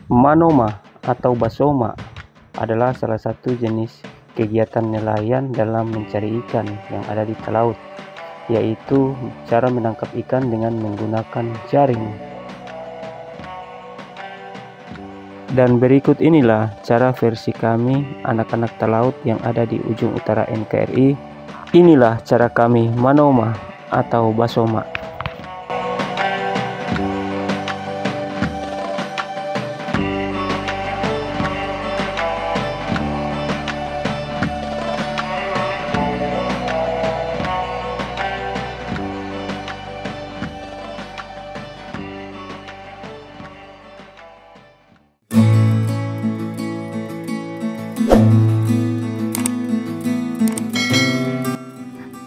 Manoma atau basoma adalah salah satu jenis kegiatan nelayan dalam mencari ikan yang ada di laut, yaitu cara menangkap ikan dengan menggunakan jaring. Dan berikut inilah cara versi kami anak-anak talaut yang ada di ujung utara NKRI. Inilah cara kami manoma atau basoma.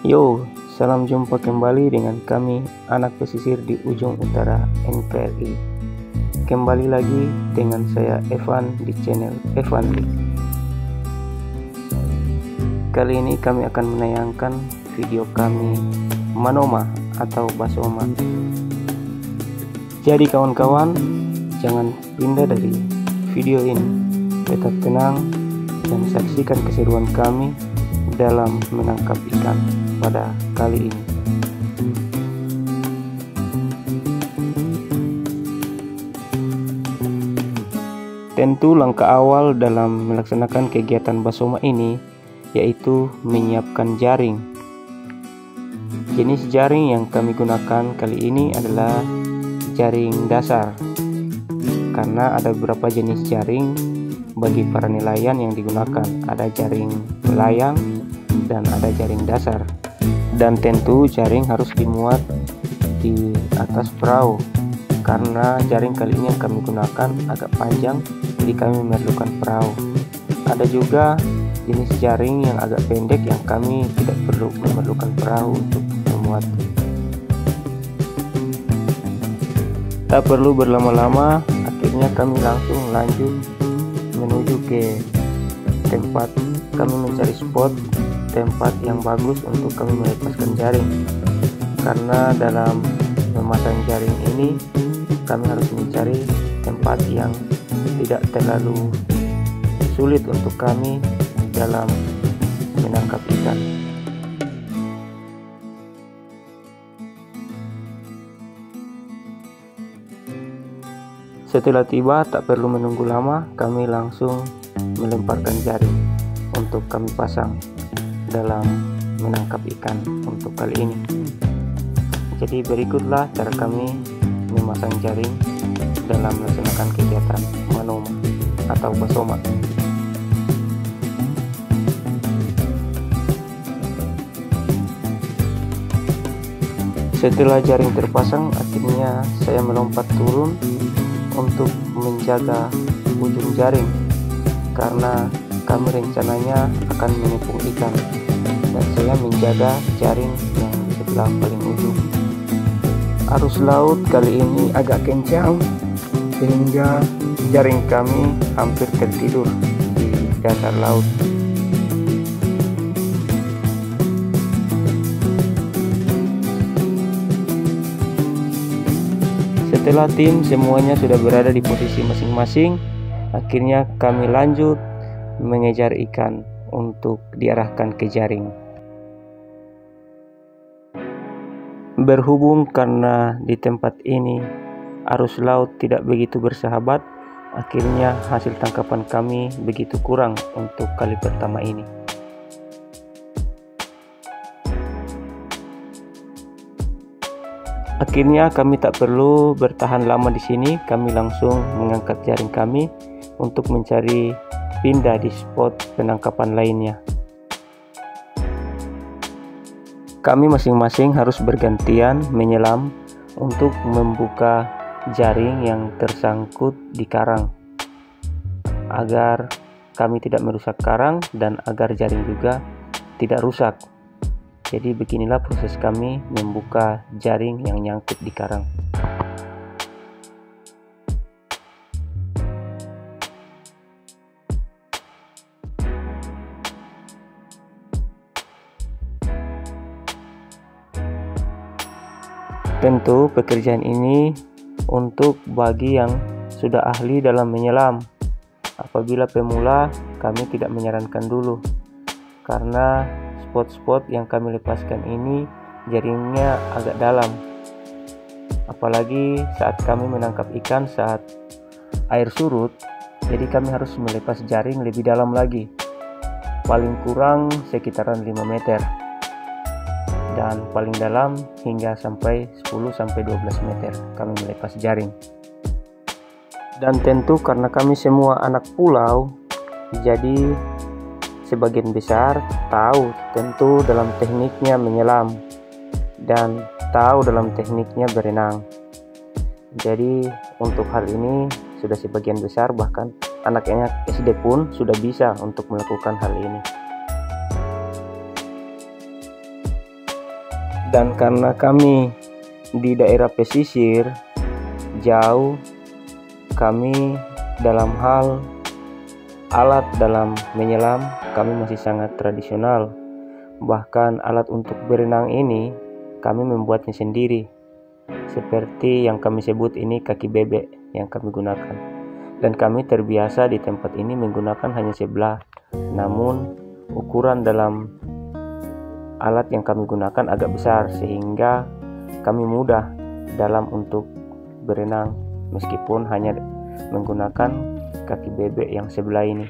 Yo, salam jumpa kembali dengan kami anak pesisir di ujung utara NKRI. Kembali lagi dengan saya Evan di channel Evan Lee. Kali ini kami akan menayangkan video kami manoma atau basoma. Jadi kawan-kawan, jangan pindah dari video ini. Tetap tenang dan saksikan keseruan kami dalam menangkap ikan pada kali ini. Tentu langkah awal dalam melaksanakan kegiatan basoma ini yaitu menyiapkan jaring. Jenis jaring yang kami gunakan kali ini adalah jaring dasar, karena ada beberapa jenis jaring bagi para nelayan yang digunakan. Ada jaring melayang dan ada jaring dasar, dan tentu jaring harus dimuat di atas perahu karena jaring kali ini yang kami gunakan agak panjang, jadi kami memerlukan perahu. Ada juga jenis jaring yang agak pendek yang kami tidak perlu memerlukan perahu untuk memuat. Tak perlu berlama-lama, akhirnya kami langsung lanjut menuju ke tempat. Kami mencari spot tempat yang bagus untuk kami melepaskan jaring, karena dalam memasang jaring ini kami harus mencari tempat yang tidak terlalu sulit untuk kami dalam menangkap ikan. Setelah tiba, tak perlu menunggu lama, kami langsung melemparkan jaring untuk kami pasang dalam menangkap ikan untuk kali ini. Jadi berikutlah cara kami memasang jaring dalam melaksanakan kegiatan manoma atau basoma. Setelah jaring terpasang, akhirnya saya melompat turun untuk menjaga ujung jaring, karena kami rencananya akan menipu ikan, dan saya menjaga jaring yang di sebelah paling ujung. Arus laut kali ini agak kencang sehingga jaring kami hampir tertidur di dasar laut. Setelah tim semuanya sudah berada di posisi masing-masing, akhirnya kami lanjut mengejar ikan untuk diarahkan ke jaring. Berhubung karena di tempat ini arus laut tidak begitu bersahabat, akhirnya hasil tangkapan kami begitu kurang untuk kali pertama ini. Akhirnya kami tak perlu bertahan lama di sini, kami langsung mengangkat jaring kami untuk mencari pindah di spot penangkapan lainnya. Kami masing-masing harus bergantian menyelam untuk membuka jaring yang tersangkut di karang, agar kami tidak merusak karang dan agar jaring juga tidak rusak. Jadi beginilah proses kami membuka jaring yang nyangkut di karang. Tentu pekerjaan ini untuk bagi yang sudah ahli dalam menyelam. Apabila pemula, kami tidak menyarankan dulu, karena spot-spot yang kami lepaskan ini jaringnya agak dalam. Apalagi saat kami menangkap ikan saat air surut, jadi kami harus melepas jaring lebih dalam lagi, paling kurang sekitaran 5 meter, dan paling dalam hingga sampai 10-12 meter kami melepas jaring. Dan tentu karena kami semua anak pulau, jadi sebagian besar tahu tentu dalam tekniknya menyelam dan tahu dalam tekniknya berenang. Jadi untuk hal ini sudah sebagian besar, bahkan anak-anak SD pun sudah bisa untuk melakukan hal ini. Dan karena kami di daerah pesisir jauh, kami dalam hal alat dalam menyelam kami masih sangat tradisional. Bahkan alat untuk berenang ini kami membuatnya sendiri, seperti yang kami sebut ini kaki bebek yang kami gunakan. Dan kami terbiasa di tempat ini menggunakan hanya sebelah, namun ukuran dalam alat yang kami gunakan agak besar, sehingga kami mudah dalam untuk berenang meskipun hanya menggunakan kaki bebek yang sebelah ini.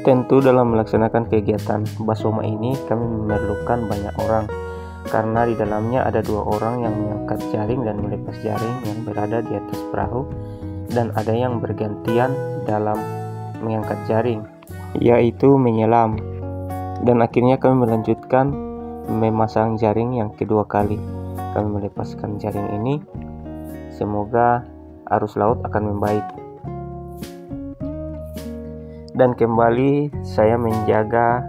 Tentu dalam melaksanakan kegiatan Basoma ini kami memerlukan banyak orang, karena di dalamnya ada 2 orang yang mengangkat jaring dan melepas jaring yang berada di atas perahu, dan ada yang bergantian dalam mengangkat jaring, yaitu menyelam. Dan akhirnya kami melanjutkan memasang jaring yang kedua kali. Kami melepaskan jaring ini, semoga arus laut akan membaik. Dan kembali saya menjaga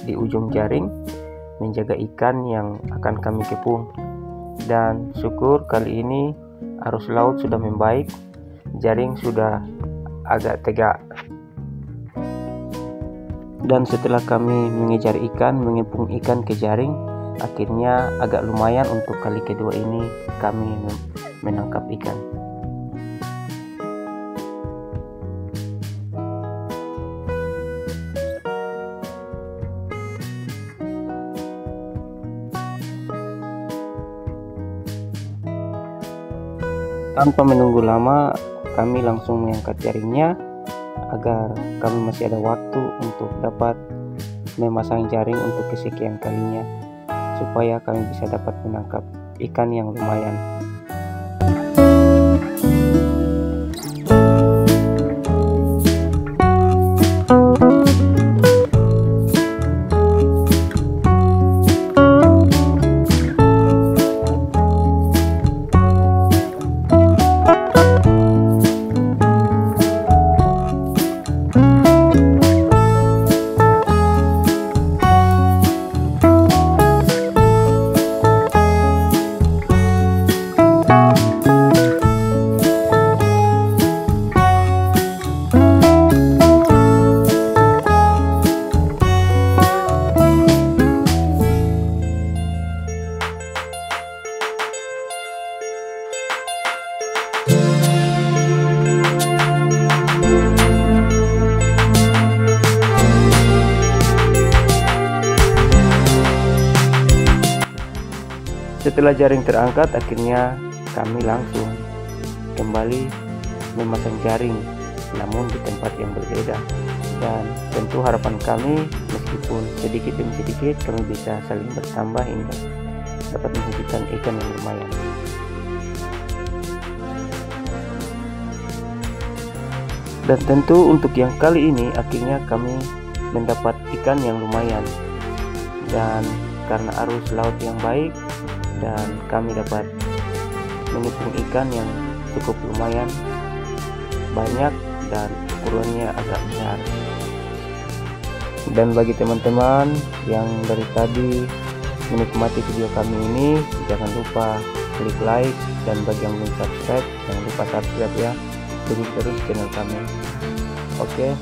di ujung jaring, menjaga ikan yang akan kami kepung. Dan syukur kali ini arus laut sudah membaik, jaring sudah agak tegak. Dan setelah kami mengejar ikan, mengepung ikan ke jaring, akhirnya agak lumayan untuk kali kedua ini kami menangkap ikan. Tanpa menunggu lama, kami langsung mengangkat jaringnya agar kami masih ada waktu untuk dapat memasang jaring untuk kesekian kalinya, supaya kami bisa dapat menangkap ikan yang lumayan. Setelah jaring terangkat, akhirnya kami langsung kembali memasang jaring, namun di tempat yang berbeda. Dan tentu harapan kami, meskipun sedikit demi sedikit, kami bisa saling bertambah hingga dapat menghasilkan ikan yang lumayan. Dan tentu untuk yang kali ini akhirnya kami mendapat ikan yang lumayan. Dan karena arus laut yang baik, dan kami dapat menghitung ikan yang cukup lumayan banyak dan ukurannya agak besar. Dan bagi teman-teman yang dari tadi menikmati video kami ini, jangan lupa klik like, dan bagi yang belum subscribe jangan lupa subscribe ya, dukung terus channel kami. Oke.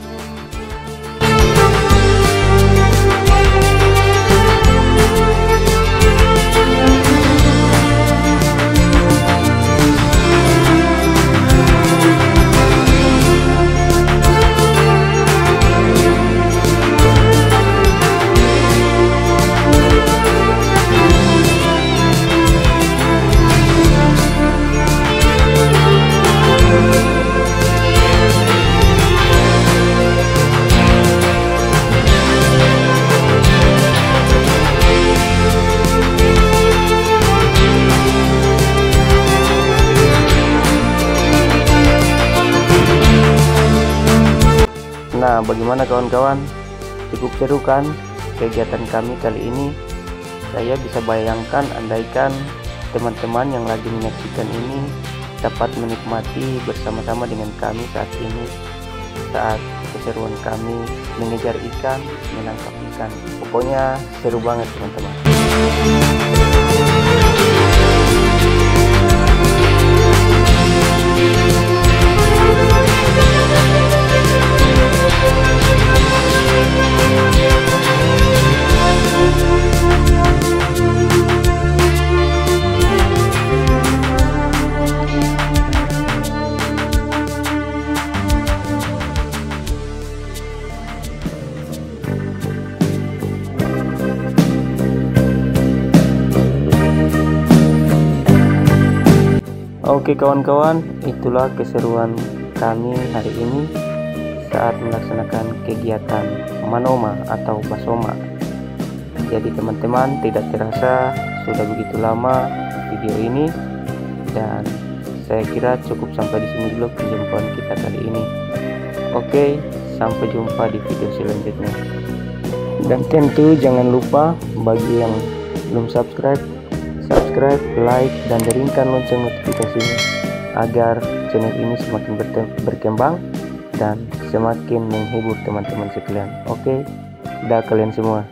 Nah, bagaimana kawan-kawan? Cukup seru kan kegiatan kami kali ini? Saya bisa bayangkan andaikan teman-teman yang lagi menyaksikan ini dapat menikmati bersama-sama dengan kami saat ini, saat keseruan kami mengejar ikan, menangkap ikan. Pokoknya seru banget teman-teman. Oke kawan-kawan, itulah keseruan kami hari ini saat melaksanakan kegiatan manoma atau basoma. Jadi teman-teman, tidak terasa sudah begitu lama video ini, dan saya kira cukup sampai di sini dulu perjumpaan kita kali ini. Oke, sampai jumpa di video selanjutnya. Dan tentu jangan lupa bagi yang belum subscribe, like, dan dirikan lonceng notifikasinya agar channel ini semakin berkembang dan semakin menghibur teman-teman sekalian. Oke, dah kalian semua.